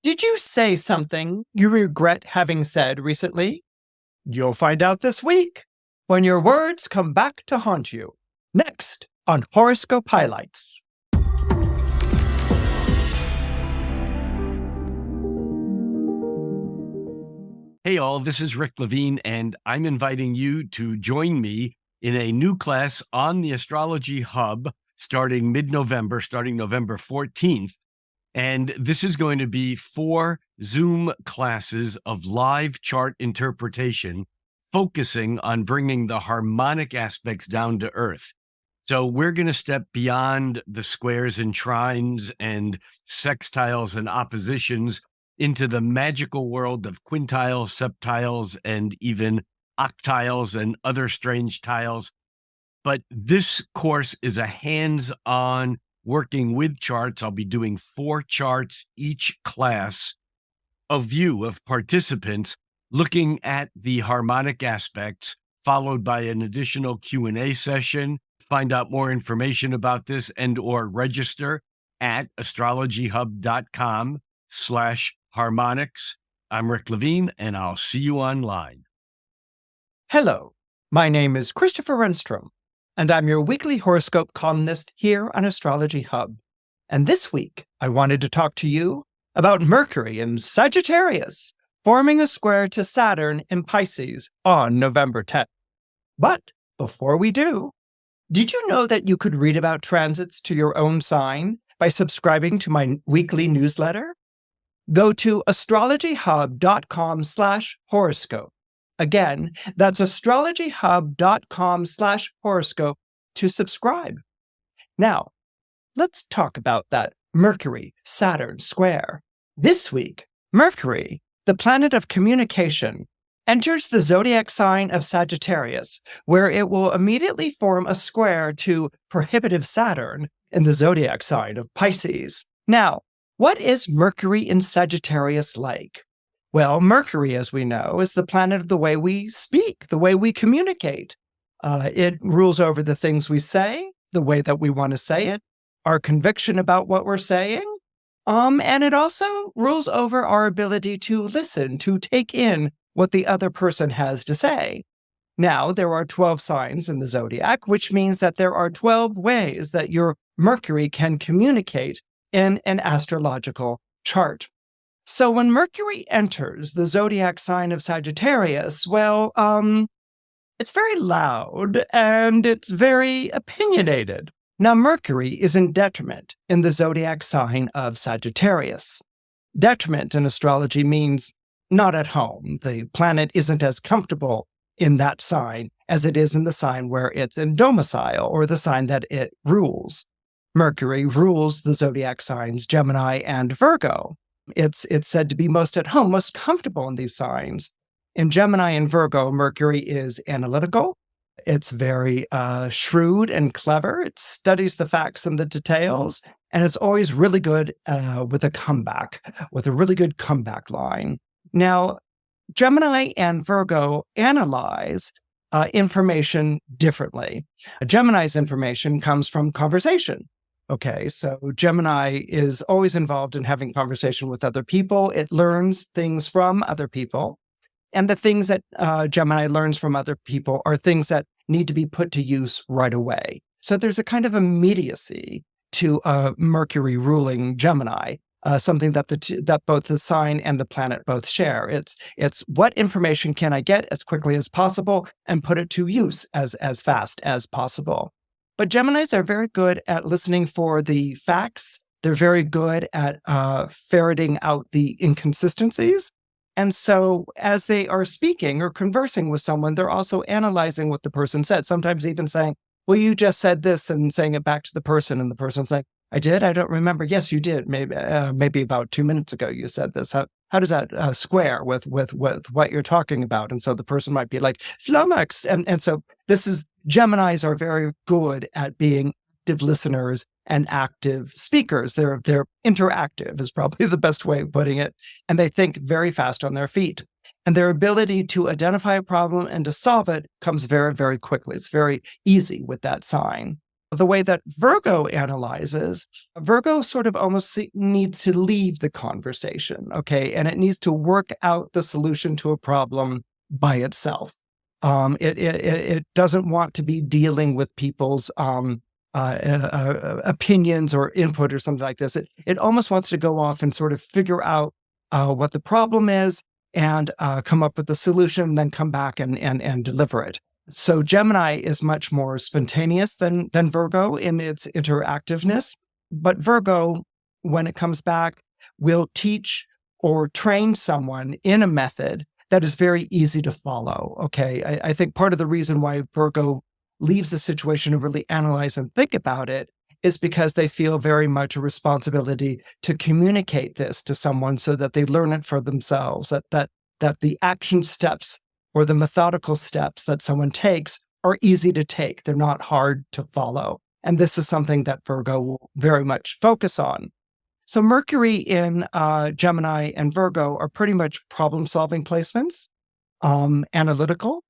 Did you say something you regret having said recently? You'll find out this week when your words come back to haunt you. Next on Horoscope Highlights. Hey all, this is Rick Levine, and I'm inviting you to join me in a new class on the Astrology Hub starting mid-November, starting November 14th. And this is going to be 4 Zoom classes of live chart interpretation, focusing on bringing the harmonic aspects down to earth. So we're going to step beyond the squares and trines and sextiles and oppositions into the magical world of quintiles, septiles, and even octiles and other strange tiles. But this course is a hands-on working with charts. I'll be doing 4 charts each class, a view of participants looking at the harmonic aspects, followed by an additional Q&A session. Find out more information about this and or register at astrologyhub.com/harmonics. I'm Rick Levine, and I'll see you online. Hello, my name is Christopher Renstrom, and I'm your weekly horoscope columnist here on Astrology Hub. And this week, I wanted to talk to you about Mercury in Sagittarius, forming a square to Saturn in Pisces on November 10th. But before we do, did you know that you could read about transits to your own sign by subscribing to my weekly newsletter? Go to astrologyhub.com/horoscope. Again, that's astrologyhub.com/horoscope to subscribe. Now, let's talk about that Mercury-Saturn square. This week, Mercury, the planet of communication, enters the zodiac sign of Sagittarius, where it will immediately form a square to prohibitive Saturn in the zodiac sign of Pisces. Now, what is Mercury in Sagittarius like? Well, Mercury, as we know, is the planet of the way we speak, the way we communicate. It rules over the things we say, the way that we want to say it, our conviction about what we're saying, and it also rules over our ability to listen, to take in what the other person has to say. Now, there are 12 signs in the zodiac, which means that there are 12 ways that your Mercury can communicate in an astrological chart. So when Mercury enters the zodiac sign of Sagittarius, well, it's very loud and it's very opinionated. Now, Mercury is in detriment in the zodiac sign of Sagittarius. Detriment in astrology means not at home. The planet isn't as comfortable in that sign as it is in the sign where it's in domicile, or the sign that it rules. Mercury rules the zodiac signs Gemini and Virgo. It's said to be most at home, most comfortable in these signs. In Gemini and Virgo, Mercury is analytical. It's very shrewd and clever. It studies the facts and the details, and it's always really good with a really good comeback line. Now, Gemini and Virgo analyze information differently. Gemini's information comes from conversation. Okay, so Gemini is always involved in having conversation with other people. It learns things from other people. And the things that Gemini learns from other people are things that need to be put to use right away. So there's a kind of immediacy to Mercury ruling Gemini, something that that both the sign and the planet both share. It's what information can I get as quickly as possible and put it to use as fast as possible. But Geminis are very good at listening for the facts. They're very good at ferreting out the inconsistencies. And so as they are speaking or conversing with someone, they're also analyzing what the person said, sometimes even saying, well, you just said this, and saying it back to the person. And the person's like, I did? I don't remember. Yes, you did. Maybe about 2 minutes ago you said this. How does that square with what you're talking about? And so the person might be like, flummoxed. And so Geminis are very good at being active listeners and active speakers. They're interactive is probably the best way of putting it. And they think very fast on their feet. And their ability to identify a problem and to solve it comes very, very quickly. It's very easy with that sign. The way that Virgo analyzes, Virgo sort of almost needs to leave the conversation, okay? And it needs to work out the solution to a problem by itself. It doesn't want to be dealing with people's opinions or input or something like this. It almost wants to go off and sort of figure out what the problem is and come up with the solution, then come back and deliver it. So Gemini is much more spontaneous than Virgo in its interactiveness. But Virgo, when it comes back, will teach or train someone in a method that is very easy to follow. Okay. I think part of the reason why Virgo leaves the situation to really analyze and think about it is because they feel very much a responsibility to communicate this to someone so that they learn it for themselves, that the action steps or the methodical steps that someone takes are easy to take. They're not hard to follow. And this is something that Virgo will very much focus on. So Mercury in Gemini and Virgo are pretty much problem-solving placements, analytical,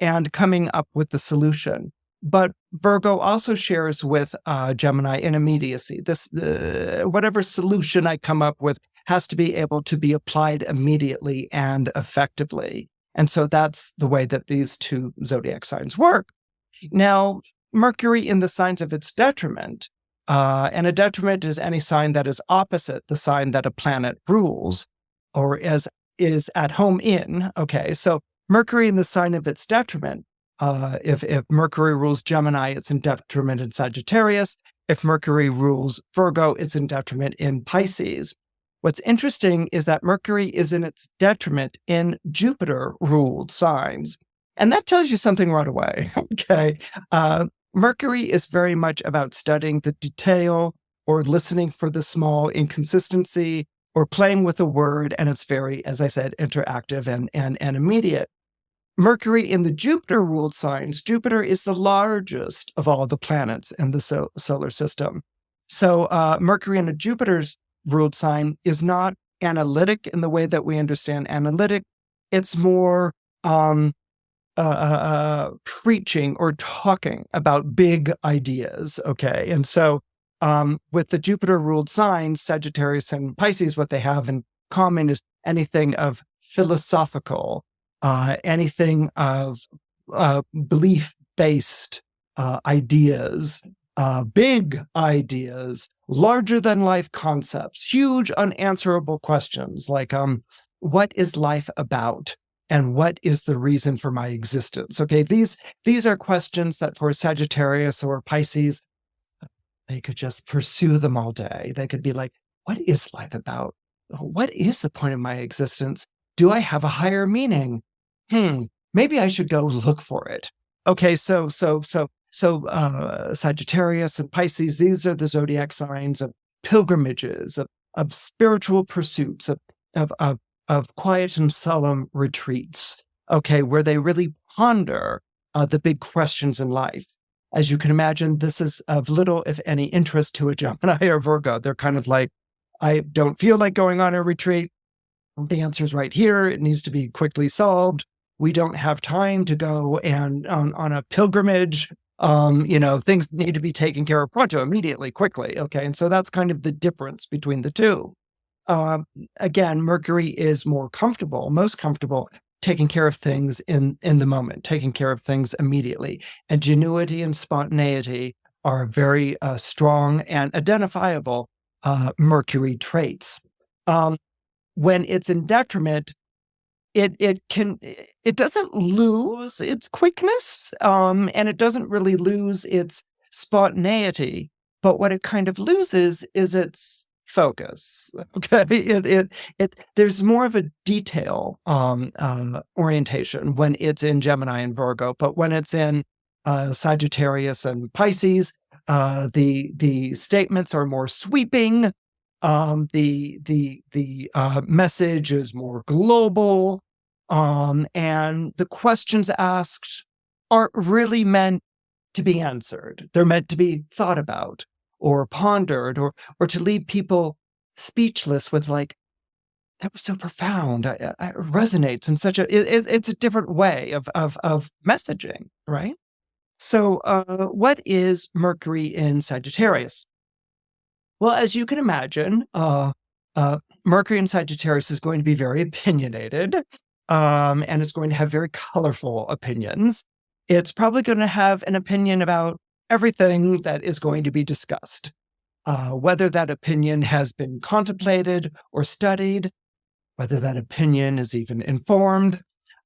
and coming up with the solution. But Virgo also shares with Gemini an immediacy. Whatever solution I come up with has to be able to be applied immediately and effectively. And so that's the way that these two zodiac signs work. Now, Mercury in the signs of its detriment, and a detriment is any sign that is opposite the sign that a planet rules or is at home in. Okay, so Mercury in the sign of its detriment, if Mercury rules Gemini, it's in detriment in Sagittarius. If Mercury rules Virgo, it's in detriment in Pisces. What's interesting is that Mercury is in its detriment in Jupiter-ruled signs. And that tells you something right away, okay? Mercury is very much about studying the detail or listening for the small inconsistency or playing with a word, and it's very, as I said, interactive and immediate. Mercury in the Jupiter-ruled signs, Jupiter is the largest of all the planets in the solar system. So Mercury in a Jupiter's ruled sign is not analytic in the way that we understand analytic. It's more preaching or talking about big ideas, okay? And so with the Jupiter-ruled signs, Sagittarius and Pisces, what they have in common is anything of philosophical, anything of belief-based ideas, big ideas, larger than life concepts, huge unanswerable questions like what is life about and what is the reason for my existence? Okay, these are questions that for Sagittarius or Pisces, they could just pursue them all day. They could be like, what is life about? What is the point of my existence? Do I have a higher meaning? Maybe I should go look for it. Okay, so Sagittarius and Pisces, these are the zodiac signs of pilgrimages, of spiritual pursuits, of quiet and solemn retreats, okay, where they really ponder the big questions in life. As you can imagine, this is of little, if any, interest to a Gemini or Virgo. They're kind of like, I don't feel like going on a retreat. The answer's right here. It needs to be quickly solved. We don't have time to go and on a pilgrimage. Things need to be taken care of pronto, immediately, quickly. Okay. And so that's kind of the difference between the two. Again, Mercury is most comfortable taking care of things in the moment, taking care of things immediately. Ingenuity and spontaneity are very strong and identifiable Mercury traits. When it's in detriment, it doesn't lose its quickness, and it doesn't really lose its spontaneity. But what it kind of loses is its focus. Okay, there's more of a detail orientation when it's in Gemini and Virgo, but when it's in Sagittarius and Pisces, the statements are more sweeping. The message is more global, and the questions asked aren't really meant to be answered. They're meant to be thought about or pondered, or to leave people speechless with like, that was so profound. It resonates in such it's a different way of messaging, right? So, what is Mercury in Sagittarius? Well, as you can imagine, Mercury in Sagittarius is going to be very opinionated, and it's going to have very colorful opinions. It's probably going to have an opinion about everything that is going to be discussed. Whether that opinion has been contemplated or studied, whether that opinion is even informed,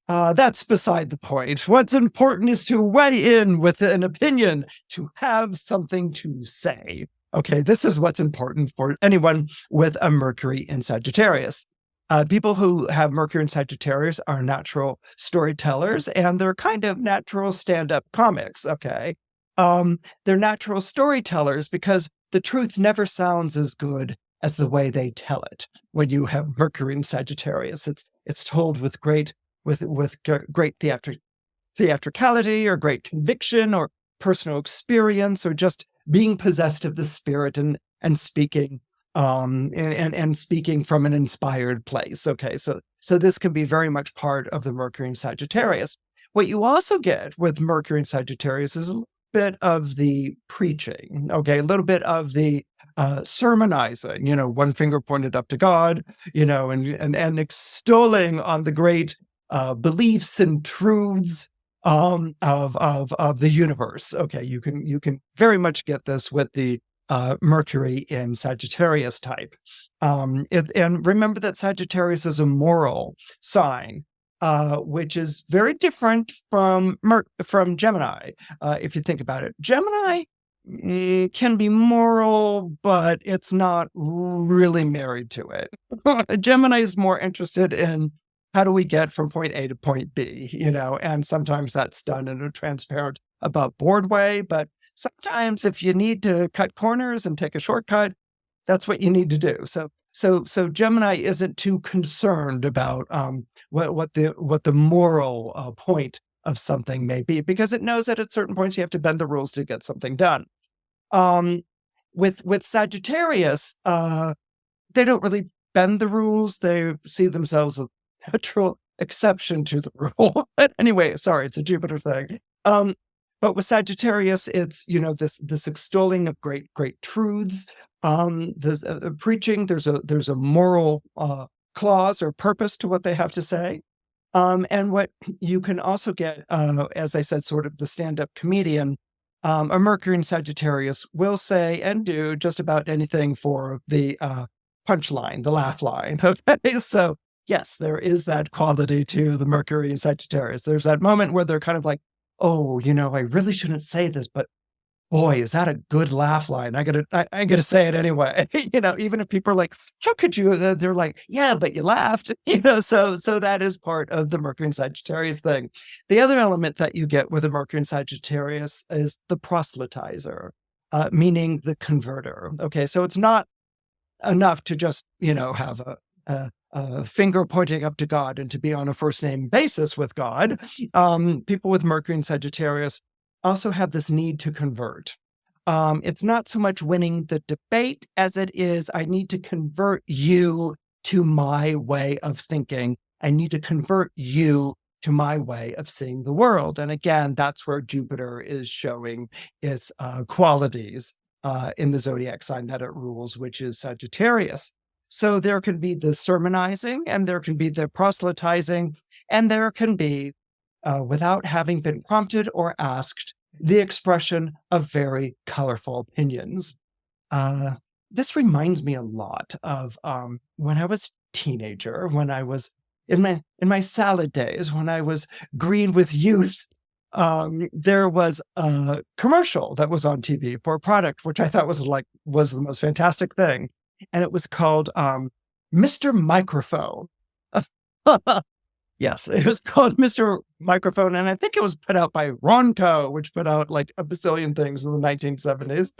that's beside the point. What's important is to weigh in with an opinion, to have something to say. Okay, this is what's important for anyone with a Mercury in Sagittarius. People who have Mercury in Sagittarius are natural storytellers, and they're kind of natural stand-up comics, okay? They're natural storytellers because the truth never sounds as good as the way they tell it. When you have Mercury in Sagittarius, it's told with great theatricality or great conviction or personal experience or just being possessed of the spirit and speaking and speaking from an inspired place. Okay, so this can be very much part of the Mercury in Sagittarius. What you also get with Mercury in Sagittarius is a little bit of the preaching, okay, a little bit of the sermonizing, one finger pointed up to God, and extolling on the great beliefs and truths of the universe. Okay, you can very much get this with the Mercury in Sagittarius type. And remember that Sagittarius is a moral sign, which is very different from Gemini. If you think about it, Gemini can be moral, but it's not really married to it. Gemini is more interested in how do we get from point A to point B, and sometimes that's done in a transparent, above board way. But sometimes if you need to cut corners and take a shortcut, that's what you need to do. So Gemini isn't too concerned about what the moral point of something may be, because it knows that at certain points you have to bend the rules to get something done. With Sagittarius, they don't really bend the rules. They see themselves as a natural exception to the rule. But anyway, sorry, it's a Jupiter thing. But with Sagittarius, it's this extolling of great truths. There's preaching. There's a moral clause or purpose to what they have to say. And what you can also get, as I said, sort of the stand-up comedian. A Mercury in Sagittarius will say and do just about anything for the punchline, the laugh line. Okay, so yes, there is that quality to the Mercury in Sagittarius. There's that moment where they're kind of like, oh, I really shouldn't say this, but boy, is that a good laugh line. I gotta say it anyway. Even if people are like, how could you? They're like, yeah, but you laughed. So that is part of the Mercury in Sagittarius thing. The other element that you get with a Mercury in Sagittarius is the proselytizer, meaning the converter. Okay, so it's not enough to just have a finger pointing up to God and to be on a first name basis with God. People with Mercury in Sagittarius also have this need to convert. It's not so much winning the debate as it is, I need to convert you to my way of thinking. I need to convert you to my way of seeing the world. And again, that's where Jupiter is showing its qualities in the zodiac sign that it rules, which is Sagittarius. So there can be the sermonizing, and there can be the proselytizing, and there can be, without having been prompted or asked, the expression of very colorful opinions. This reminds me a lot of when I was a teenager, when I was in my salad days, when I was green with youth. There was a commercial that was on TV for a product, which I thought was the most fantastic thing. And it was called Mr. Microphone. Yes, it was called Mr. Microphone, and I think it was put out by Ronco, which put out like a bazillion things in the 1970s.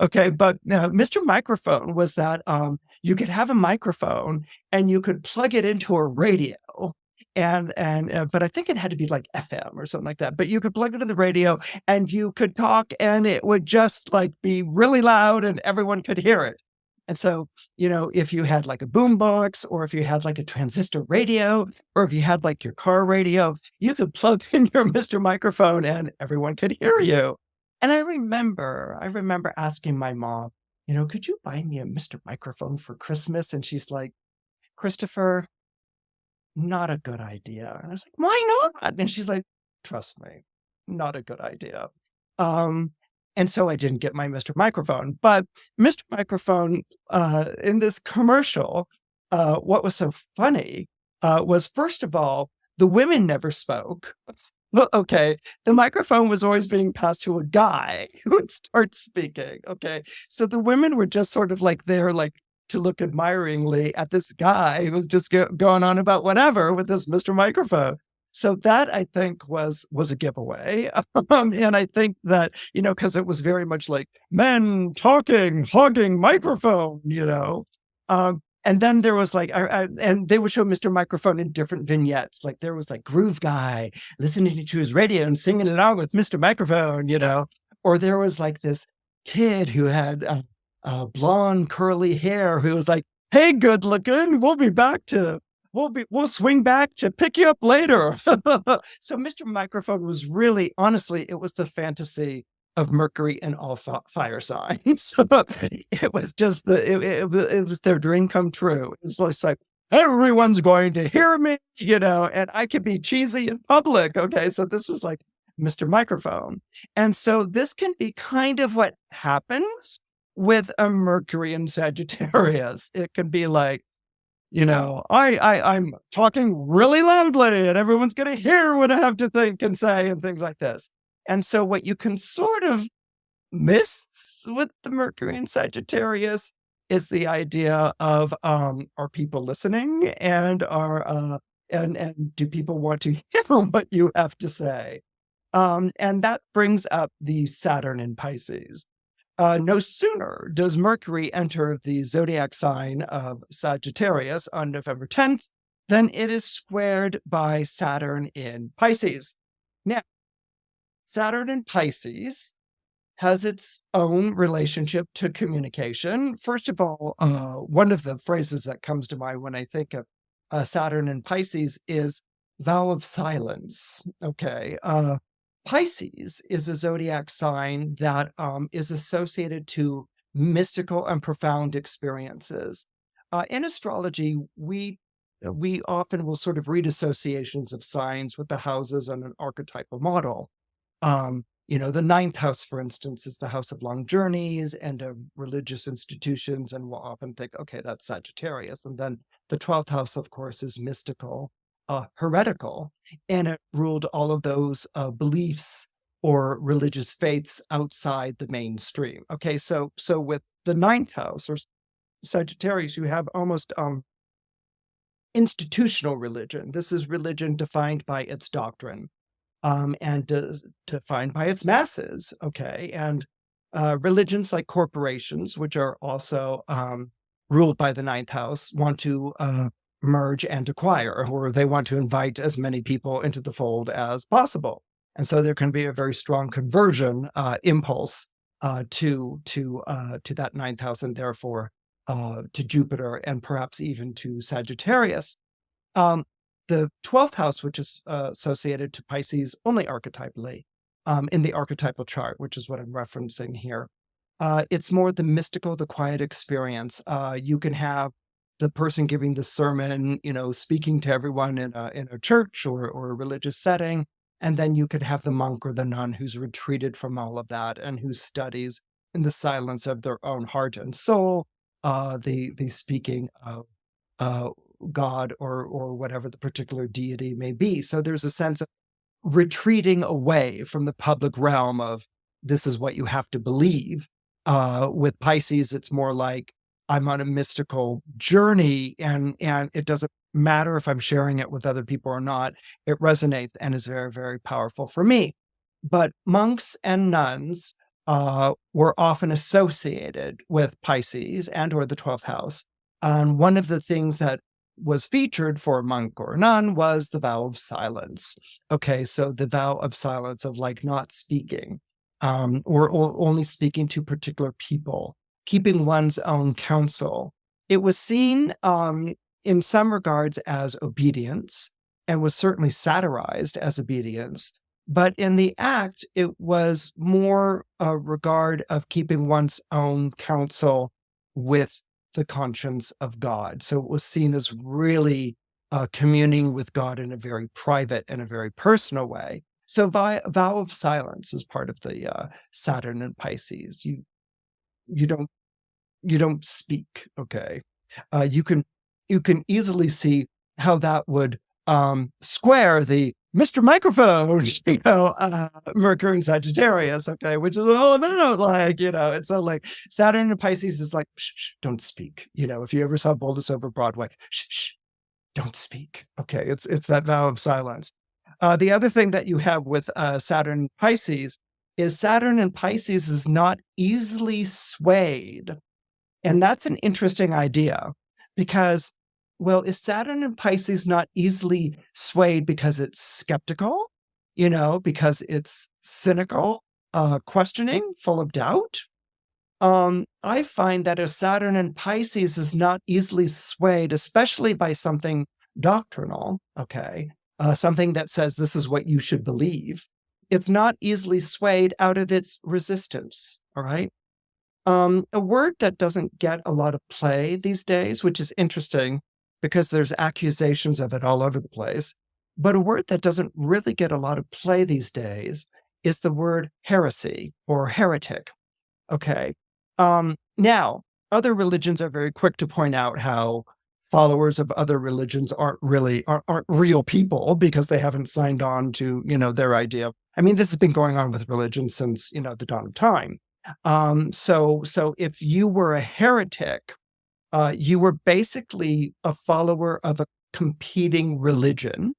Okay, but Mr. Microphone was that you could have a microphone and you could plug it into a radio, and but I think it had to be like FM or something like that. But you could plug it in the radio and you could talk, and it would just like be really loud, and everyone could hear it. And so, if you had like a boombox, or if you had like a transistor radio, or if you had like your car radio, you could plug in your Mr. Microphone and everyone could hear you. And I remember asking my mom, could you buy me a Mr. Microphone for Christmas? And she's like, Christopher, not a good idea. And I was like, why not? And she's like, trust me, not a good idea. Um, and so I didn't get my Mr. Microphone. But Mr. Microphone, in this commercial, what was so funny was, first of all, the women never spoke. Well, okay, the microphone was always being passed to a guy who would start speaking. Okay, so the women were just sort of like there, like to look admiringly at this guy who was just going on about whatever with this Mr. Microphone. So that, I think, was a giveaway. And I think that, because it was very much like men talking, hogging microphone, and then there was like, and they would show Mr. Microphone in different vignettes. Like there was like Groove Guy listening to his radio and singing along with Mr. Microphone, or there was like this kid who had blonde curly hair who was like, "Hey, good looking, we'll swing back to pick you up later." So Mr. Microphone was really, honestly, it was the fantasy of Mercury and all fire signs. It was just it was their dream come true. It was just like, everyone's going to hear me, and I could be cheesy in public. Okay, so this was like Mr. Microphone. And so this can be kind of what happens with a Mercury in Sagittarius. It can be like, I'm talking really loudly and everyone's going to hear what I have to think and say and things like this. And so what you can sort of miss with the Mercury in Sagittarius is the idea of, are people listening, and and do people want to hear what you have to say? And that brings up the Saturn in Pisces. No sooner does Mercury enter the zodiac sign of Sagittarius on November 10th than it is squared by Saturn in Pisces. Now, Saturn in Pisces has its own relationship to communication. First of all, one of the phrases that comes to mind when I think of Saturn in Pisces is vow of silence. Okay. Pisces is a zodiac sign that is associated to mystical and profound experiences. In astrology, we often will sort of read associations of signs with the houses on an archetypal model. The ninth house, for instance, is the house of long journeys and of religious institutions, and we'll often think, okay, that's Sagittarius. And then the 12th house, of course, is mystical, heretical, and it ruled all of those beliefs or religious faiths outside the mainstream. Okay, so with the ninth house or Sagittarius, you have almost institutional religion. This is religion defined by its doctrine, and defined by its masses. Okay, and religions like corporations, which are also ruled by the ninth house, want to merge and acquire, or they want to invite as many people into the fold as possible. And so there can be a very strong conversion impulse to that ninth house, and therefore to Jupiter, and perhaps even to Sagittarius. The 12th house, which is associated to Pisces only archetypally in the archetypal chart, which is what I'm referencing here. It's more the mystical, the quiet experience. You can have the person giving the sermon, speaking to everyone in a church or a religious setting. And then you could have the monk or the nun who's retreated from all of that and who studies in the silence of their own heart and soul, the speaking of God or whatever the particular deity may be. So there's a sense of retreating away from the public realm of this is what you have to believe. With Pisces, it's more like I'm on a mystical journey, and it doesn't matter if I'm sharing it with other people or not. It resonates and is very, very powerful for me. But monks and nuns were often associated with Pisces and or the 12th house. And one of the things that was featured for a monk or a nun was the vow of silence. Okay, so the vow of silence, of like not speaking, or only speaking to particular people, keeping one's own counsel. It was seen in some regards as obedience and was certainly satirized as obedience. But in the act, it was more a regard of keeping one's own counsel with the conscience of God. So it was seen as really communing with God in a very private and a very personal way. So vow of silence is part of the Saturn and Pisces. You don't you don't speak. Okay, you can easily see how that would square the Mr. Microphone, Mercury and Sagittarius, okay, which is all about it's so like Saturn and Pisces is like, shh, shh, don't speak. If you ever saw Boldest Over Broadway, shh, shh, don't speak. Okay, it's that vow of silence. The other thing that you have with Saturn and Pisces is Saturn and Pisces is not easily swayed. And that's an interesting idea because, well, is Saturn and Pisces not easily swayed because it's skeptical, because it's cynical, questioning, full of doubt? I find that a Saturn and Pisces is not easily swayed, especially by something doctrinal, okay? Something that says this is what you should believe. It's not easily swayed out of its resistance, all right? A word that doesn't get a lot of play these days, which is interesting because there's accusations of it all over the place, but a word that doesn't really get a lot of play these days is the word heresy or heretic. Okay. Now, other religions are very quick to point out how followers of other religions aren't real people because they haven't signed on to, their idea. I mean, this has been going on with religion since, the dawn of time. So if you were a heretic, you were basically a follower of a competing religion,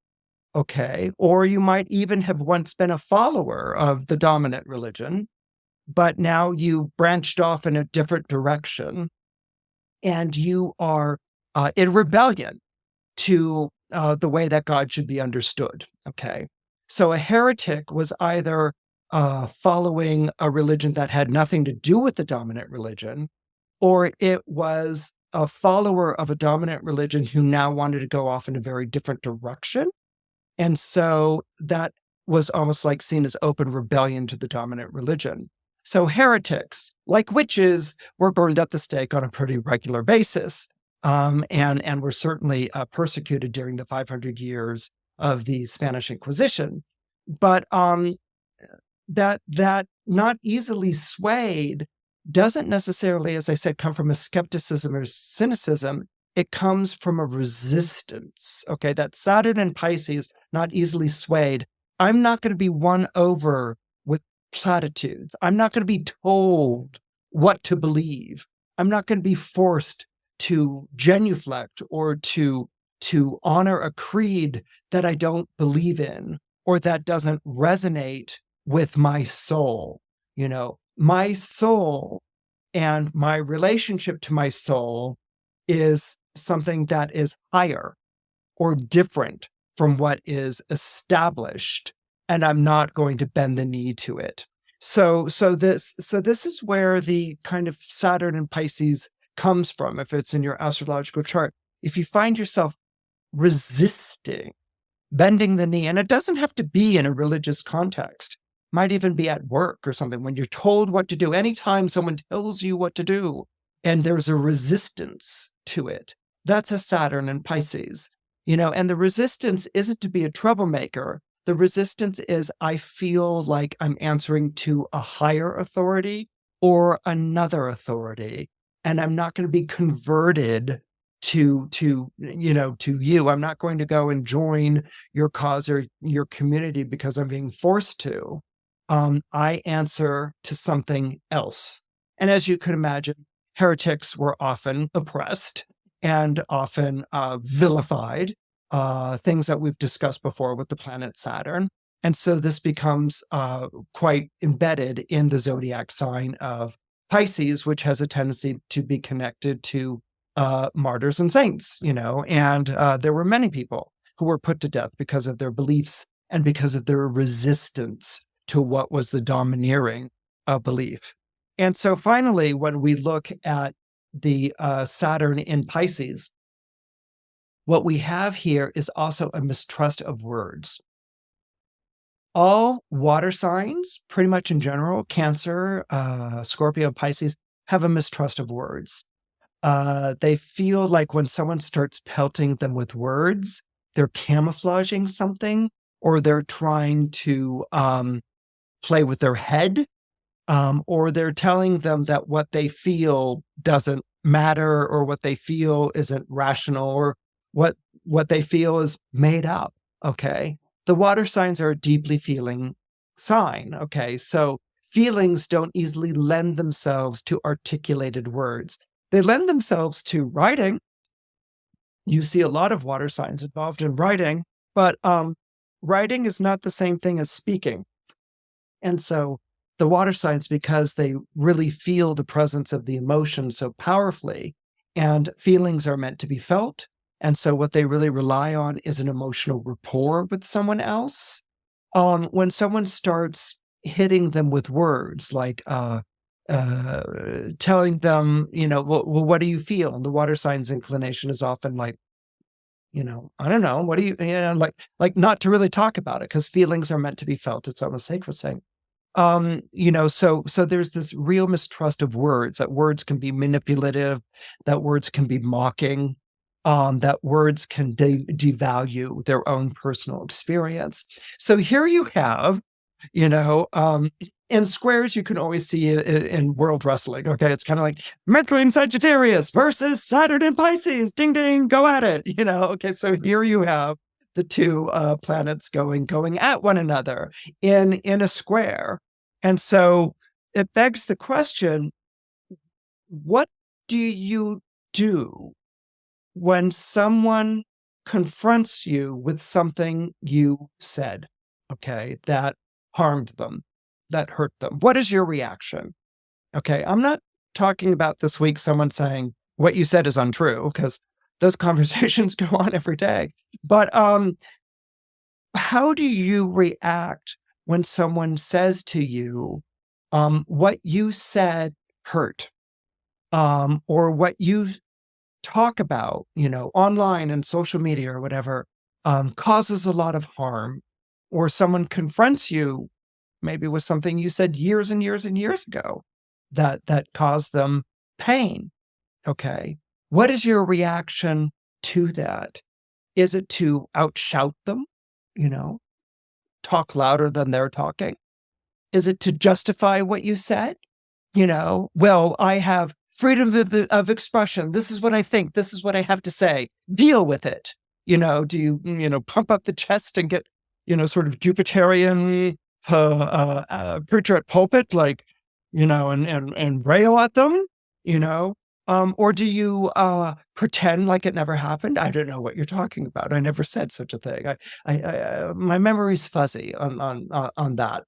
okay? Or you might even have once been a follower of the dominant religion, but now you've branched off in a different direction and you are in rebellion to the way that God should be understood, okay? So a heretic was either following a religion that had nothing to do with the dominant religion, or it was a follower of a dominant religion who now wanted to go off in a very different direction. And so that was almost like seen as open rebellion to the dominant religion. So heretics, like witches, were burned at the stake on a pretty regular basis, and were certainly persecuted during the 500 years of the Spanish Inquisition. But that not easily swayed doesn't necessarily, as I said, come from a skepticism or cynicism. It comes from a resistance. Okay, that Saturn and Pisces, not easily swayed. I'm not going to be won over with platitudes. I'm not going to be told what to believe. I'm not going to be forced to genuflect or to honor a creed that I don't believe in or that doesn't resonate with my soul. My soul and my relationship to my soul is something that is higher or different from what is established, and I'm not going to bend the knee to it. So this is where the kind of Saturn and Pisces comes from. If it's in your astrological chart, if you find yourself resisting, bending the knee, and it doesn't have to be in a religious context, might even be at work or something, when you're told what to do, anytime someone tells you what to do and there's a resistance to it, that's a Saturn and Pisces, and the resistance isn't to be a troublemaker. The resistance is I feel like I'm answering to a higher authority or another authority, and I'm not going to be converted to you. I'm not going to go and join your cause or your community because I'm being forced to. I answer to something else. And as you could imagine, heretics were often oppressed and often vilified, things that we've discussed before with the planet Saturn. And so this becomes quite embedded in the zodiac sign of Pisces, which has a tendency to be connected to martyrs and saints, and there were many people who were put to death because of their beliefs and because of their resistance to what was the domineering belief. And so finally, when we look at the Saturn in Pisces, what we have here is also a mistrust of words. All water signs, pretty much in general, Cancer, Scorpio, Pisces, have a mistrust of words. They feel like when someone starts pelting them with words, they're camouflaging something, or they're trying to play with their head, or they're telling them that what they feel doesn't matter, or what they feel isn't rational, or what they feel is made up. Okay. The water signs are a deeply feeling sign. Okay. So feelings don't easily lend themselves to articulated words. They lend themselves to writing. You see a lot of water signs involved in writing, but writing is not the same thing as speaking. And so the water signs, because they really feel the presence of the emotion so powerfully, and feelings are meant to be felt. And so what they really rely on is an emotional rapport with someone else. When someone starts hitting them with words like telling them, well, what do you feel? And the water signs inclination is often like, I don't know. What do you, like not to really talk about it, because feelings are meant to be felt. It's almost sacrosanct. So there's this real mistrust of words, that words can be manipulative, that words can be mocking, that words can devalue their own personal experience. So here you have, in squares, you can always see it in world wrestling. Okay. It's kind of like Mercury and Sagittarius versus Saturn and Pisces. Ding, ding, go at it. Okay. So here you have the two planets going at one another in a square. And so it begs the question, what do you do when someone confronts you with something you said, okay, that harmed them, that hurt them? What is your reaction? Okay, I'm not talking about this week someone saying what you said is untrue, because those conversations go on every day. But how do you react when someone says to you, what you said hurt, or what you talk about, online and social media or whatever, causes a lot of harm, or someone confronts you maybe with something you said years and years and years ago that caused them pain? Okay. What is your reaction to that? Is it to outshout them, you know, talk louder than they're talking? Is it to justify what you said? Well, I have freedom of expression. This is what I think. This is what I have to say. Deal with it. Do you, pump up the chest and get, sort of Jupiterian preacher at pulpit, like, and rail at them, or do you pretend like it never happened? I don't know what you're talking about. I never said such a thing. My memory's fuzzy on that.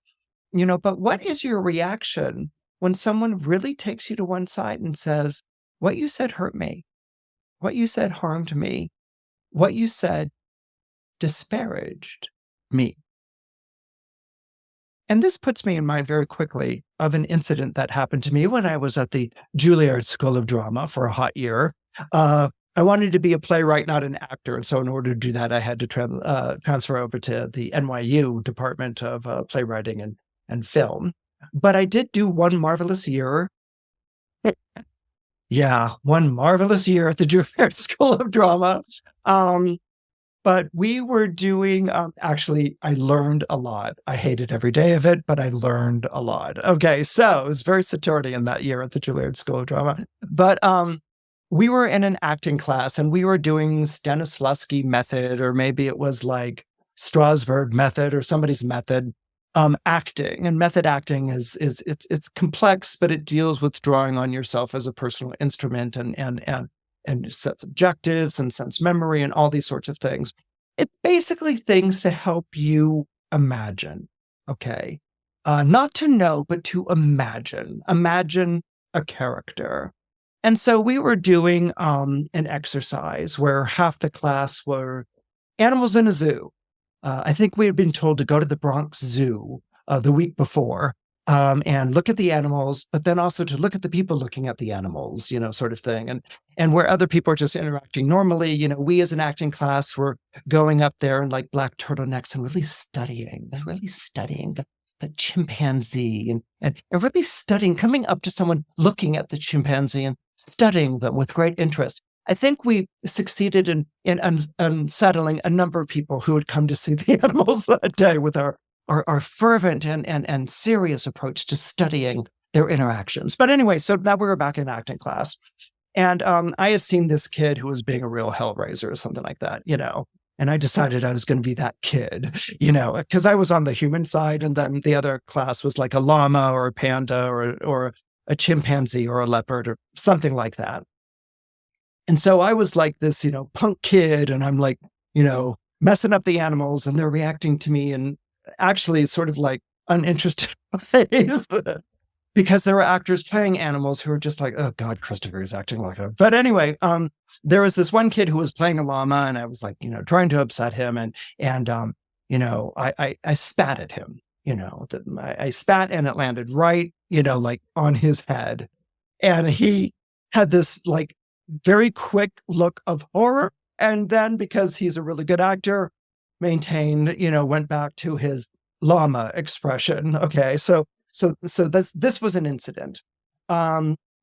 But what is your reaction when someone really takes you to one side and says, what you said hurt me, what you said harmed me, what you said disparaged me? And this puts me in mind very quickly of an incident that happened to me when I was at the Juilliard School of Drama for a hot year. I wanted to be a playwright, not an actor. And so in order to do that, I had to transfer over to the NYU Department of Playwriting and Film. But I did do one marvelous year. Yeah, one marvelous year at the Juilliard School of Drama. But we were doing, actually, I learned a lot. I hated every day of it, but I learned a lot. Okay, so it was very Saturnian that year at the Juilliard School of Drama. But we were in an acting class, and we were doing Stanislavski method, or maybe it was like Strasberg method or somebody's method. Acting and method acting it's complex, but it deals with drawing on yourself as a personal instrument and sets objectives and sense memory and all these sorts of things. It's basically things to help you imagine. Okay, not to know, but to imagine a character. And so we were doing an exercise where half the class were animals in a zoo. I think we had been told to go to the Bronx Zoo the week before. and look at the animals, but then also to look at the people looking at the animals, sort of thing. And where other people are just interacting normally, we as an acting class were going up there in like black turtlenecks and really studying the chimpanzee and really studying, coming up to someone, looking at the chimpanzee and studying them with great interest. I think we succeeded in unsettling a number of people who had come to see the animals that day with our fervent and serious approach to studying their interactions. But anyway, so now we were back in acting class. And I had seen this kid who was being a real hellraiser or something like that, and I decided I was going to be that kid, because I was on the human side. And then the other class was like a llama or a panda or a chimpanzee or a leopard or something like that. And so I was like this, punk kid, and I'm like, messing up the animals, and they're reacting to me and actually sort of like uninterested ways because there were actors playing animals who were just like, oh God, Christopher is acting like a. But anyway, there was this one kid who was playing a llama, and I was like, trying to upset him, and I spat at him, I spat and it landed right, like on his head, and he had this like very quick look of horror, and then because he's a really good actor, maintained, went back to his llama expression. Okay, so this was an incident,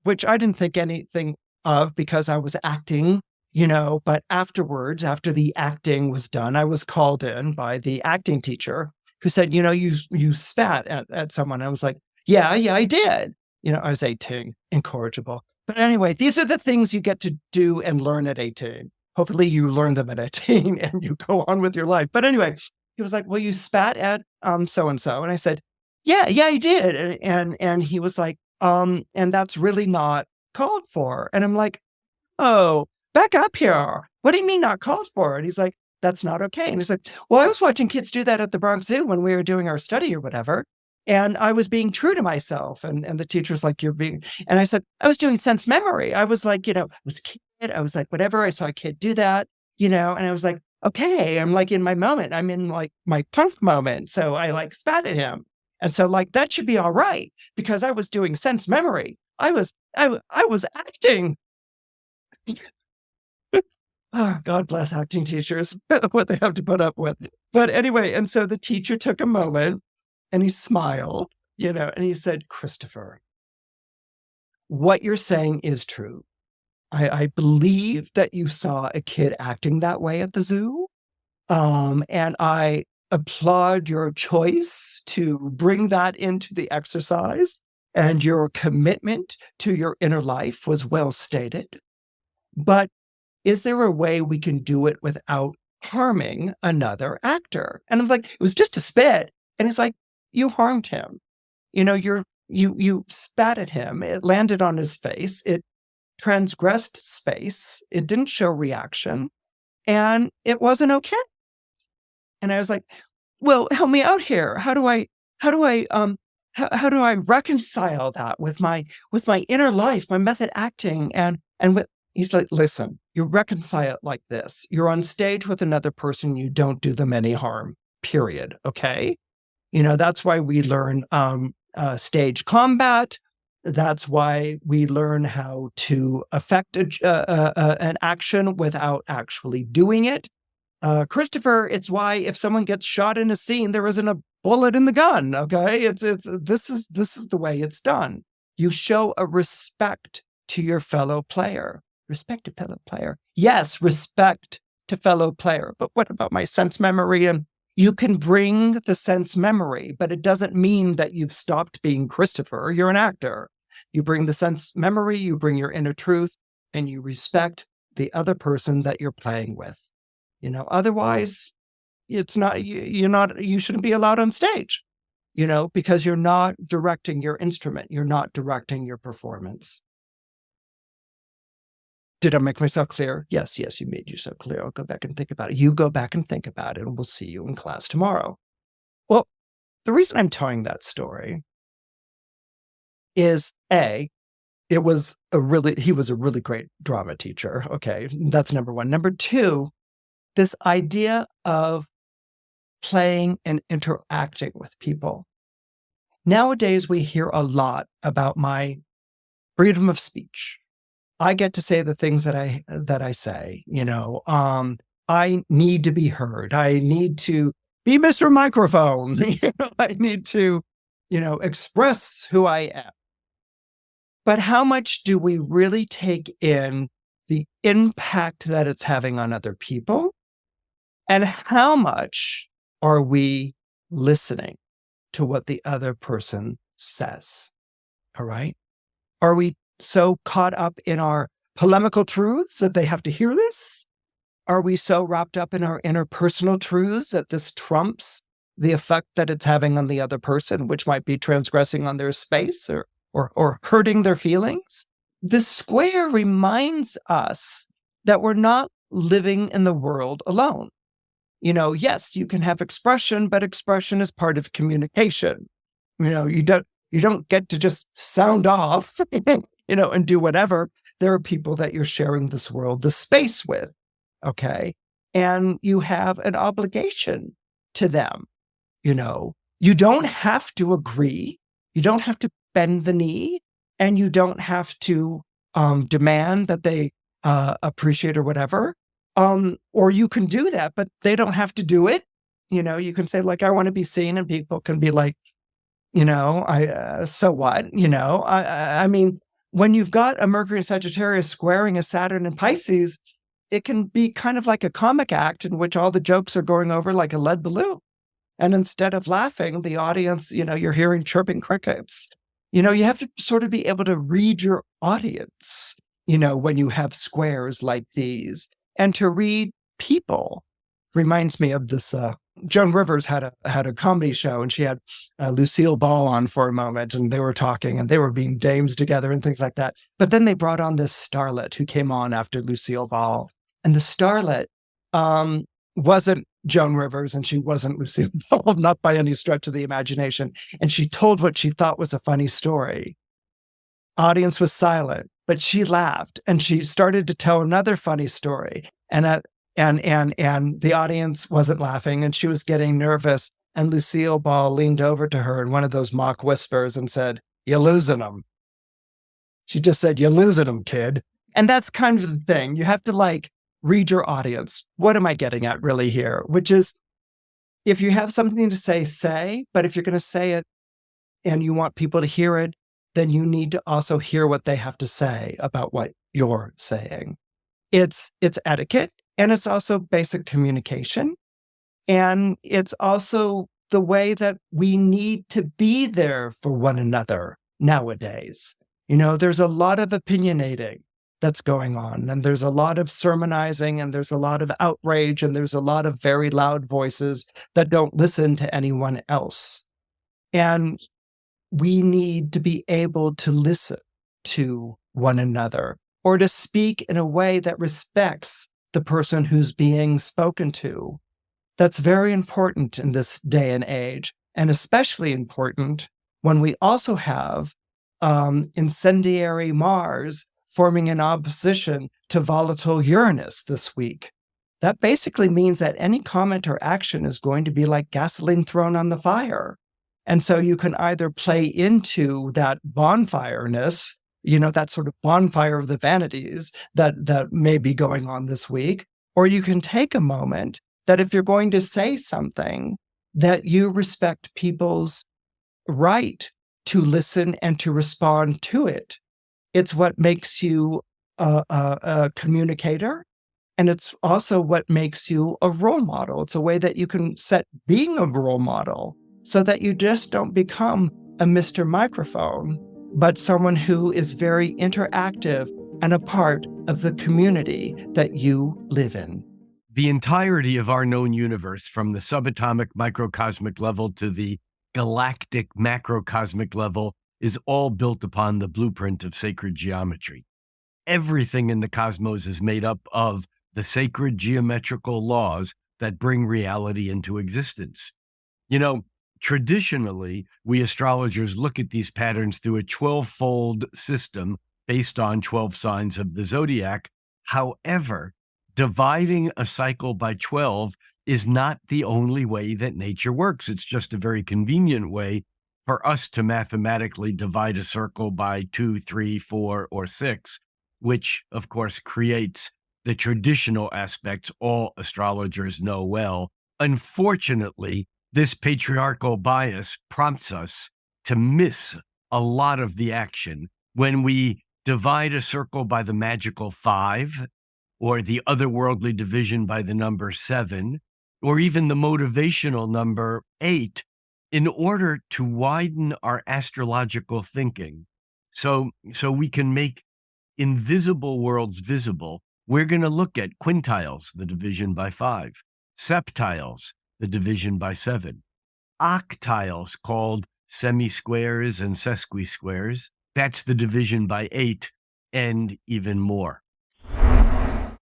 which I didn't think anything of because I was acting, but afterwards, after the acting was done, I was called in by the acting teacher who said, you spat at someone. I was like, yeah, I did. I was 18, incorrigible. But anyway, these are the things you get to do and learn at 18. Hopefully you learn them at 18 and you go on with your life. But anyway, he was like, well, you spat at so-and-so. And I said, yeah, I did. And he was like, and that's really not called for. And I'm like, oh, back up here. What do you mean not called for? And he's like, that's not okay. And he's like, well, I was watching kids do that at the Bronx Zoo when we were doing our study or whatever. And I was being true to myself. And the teacher's like, and I said, I was doing sense memory. I was like, I was a kid. I was like, whatever. I saw a kid do that, and I was like, okay, I'm like in my moment. I'm in like my punk moment. So I like spat at him. And so like, that should be all right because I was doing sense memory. I was acting. Oh, God bless acting teachers, what they have to put up with. But anyway, and so the teacher took a moment and he smiled, and he said, Christopher, what you're saying is true. I believe that you saw a kid acting that way at the zoo. And I applaud your choice to bring that into the exercise, and your commitment to your inner life was well stated. But is there a way we can do it without harming another actor? And I'm like, it was just a spit. And it's like, you harmed him. You spat at him. It landed on his face. It transgressed space. It didn't show reaction. And it wasn't okay. And I was like, well, help me out here. How do I reconcile that with my inner life, my method acting? And he's like, listen, you reconcile it like this. You're on stage with another person. You don't do them any harm, period. Okay. That's why we learn stage combat. That's why we learn how to affect an action without actually doing it. Christopher, it's why if someone gets shot in a scene, there isn't a bullet in the gun. Okay, this is the way it's done. You show a respect to your fellow player. Respect to fellow player. Yes, respect to fellow player. But what about my sense memory? And you can bring the sense memory, but it doesn't mean that you've stopped being Christopher. You're an actor. You bring the sense memory, you bring your inner truth, and you respect the other person that you're playing with. Otherwise, it's not, you shouldn't be allowed on stage, because you're not directing your instrument. You're not directing your performance. Did I make myself clear? Yes, you made yourself clear. I'll go back and think about it. You go back and think about it, and we'll see you in class tomorrow. Well, the reason I'm telling that story is he was a really great drama teacher. Okay, that's number one. Number two, this idea of playing and interacting with people. Nowadays, we hear a lot about my freedom of speech. I get to say the things that I say, I need to be heard. I need to be Mr. Microphone. I need to, express who I am. But how much do we really take in the impact that it's having on other people? And how much are we listening to what the other person says? All right. Are we so caught up in our polemical truths that they have to hear this? Are we so wrapped up in our interpersonal truths that this trumps the effect that it's having on the other person, which might be transgressing on their space or hurting their feelings? The square reminds us that we're not living in the world alone. Yes, you can have expression, but expression is part of communication. You don't get to just sound off, and do whatever. There are people that you're sharing this world, the space with, okay? And you have an obligation to them. You don't have to agree. You don't have to bend the knee, and you don't have to demand that they appreciate or whatever. Or you can do that, but they don't have to do it. You can say, like, I want to be seen, and people can be like, so what? I mean, when you've got a Mercury and Sagittarius squaring a Saturn and Pisces, it can be kind of like a comic act in which all the jokes are going over like a lead balloon. And instead of laughing, the audience, you're hearing chirping crickets. You have to sort of be able to read your audience, when you have squares like these. And to read people reminds me of this. Joan Rivers had a comedy show, and she had Lucille Ball on for a moment, and they were talking, and they were being dames together and things like that. But then they brought on this starlet who came on after Lucille Ball, and the starlet wasn't Joan Rivers, and she wasn't Lucille Ball, not by any stretch of the imagination. And she told what she thought was a funny story. Audience was silent, but she laughed, and she started to tell another funny story. And the audience wasn't laughing, and she was getting nervous. And Lucille Ball leaned over to her in one of those mock whispers and said, "You're losing them." She just said, "You're losing them, kid." And that's kind of the thing. You have to read your audience. What am I getting at really here? Which is, if you have something to say, but if you're going to say it and you want people to hear it, then you need to also hear what they have to say about what you're saying. It's etiquette, and it's also basic communication. And it's also the way that we need to be there for one another nowadays. There's a lot of opinionating that's going on, and there's a lot of sermonizing, and there's a lot of outrage, and there's a lot of very loud voices that don't listen to anyone else. And we need to be able to listen to one another, or to speak in a way that respects the person who's being spoken to. That's very important in this day and age, and especially important when we also have incendiary Mars forming an opposition to volatile Uranus this week. That basically means that any comment or action is going to be like gasoline thrown on the fire. And so you can either play into that bonfireness, that sort of bonfire of the vanities that may be going on this week, or you can take a moment that if you're going to say something, that you respect people's right to listen and to respond to it. It's what makes you a communicator, and it's also what makes you a role model. It's a way that you can set being a role model so that you just don't become a Mr. Microphone, but someone who is very interactive and a part of the community that you live in. The entirety of our known universe, from the subatomic microcosmic level to the galactic macrocosmic level, is all built upon the blueprint of sacred geometry. Everything in the cosmos is made up of the sacred geometrical laws that bring reality into existence. Traditionally, we astrologers look at these patterns through a 12-fold system based on 12 signs of the zodiac. However, dividing a cycle by 12 is not the only way that nature works. It's just a very convenient way for us to mathematically divide a circle by 2, 3, 4, or 6, which of course creates the traditional aspects all astrologers know well. Unfortunately, this patriarchal bias prompts us to miss a lot of the action when we divide a circle by the magical 5, or the otherworldly division by the number 7, or even the motivational number 8, in order to widen our astrological thinking. So we can make invisible worlds visible. We're going to look at quintiles, the division by 5, septiles, the division by 7, octiles, called semi-squares and sesqui-squares, that's the division by 8, and even more.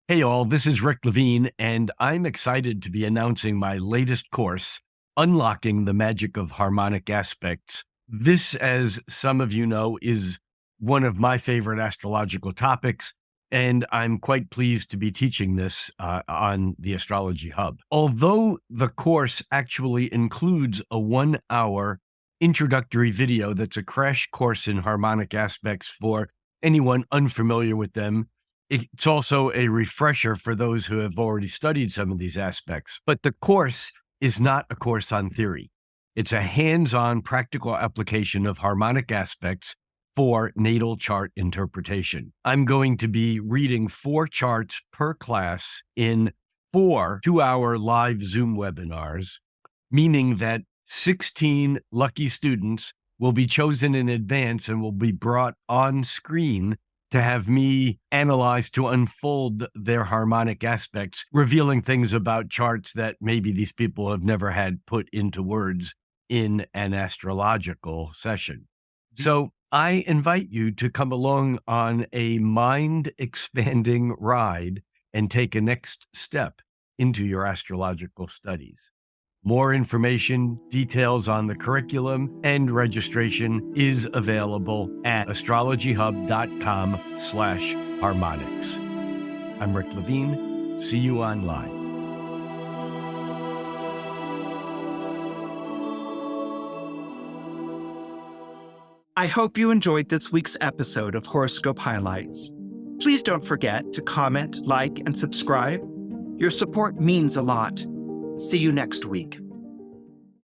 Hey all, this is Rick Levine, and I'm excited to be announcing my latest course, Unlocking the Magic of Harmonic Aspects. This, as some of you know, is one of my favorite astrological topics, and I'm quite pleased to be teaching this on the Astrology Hub. Although the course actually includes a 1-hour introductory video that's a crash course in harmonic aspects for anyone unfamiliar with them, it's also a refresher for those who have already studied some of these aspects. But the course is not a course on theory. It's a hands-on practical application of harmonic aspects for natal chart interpretation. I'm going to be reading 4 charts per class in 4 2-hour live Zoom webinars, meaning that 16 lucky students will be chosen in advance and will be brought on screen to have me analyze, to unfold their harmonic aspects, revealing things about charts that maybe these people have never had put into words in an astrological session. So I invite you to come along on a mind-expanding ride and take a next step into your astrological studies. More information, details on the curriculum, and registration is available at astrologyhub.com/harmonics. I'm Rick Levine. See you online. I hope you enjoyed this week's episode of Horoscope Highlights. Please don't forget to comment, like, and subscribe. Your support means a lot. See you next week.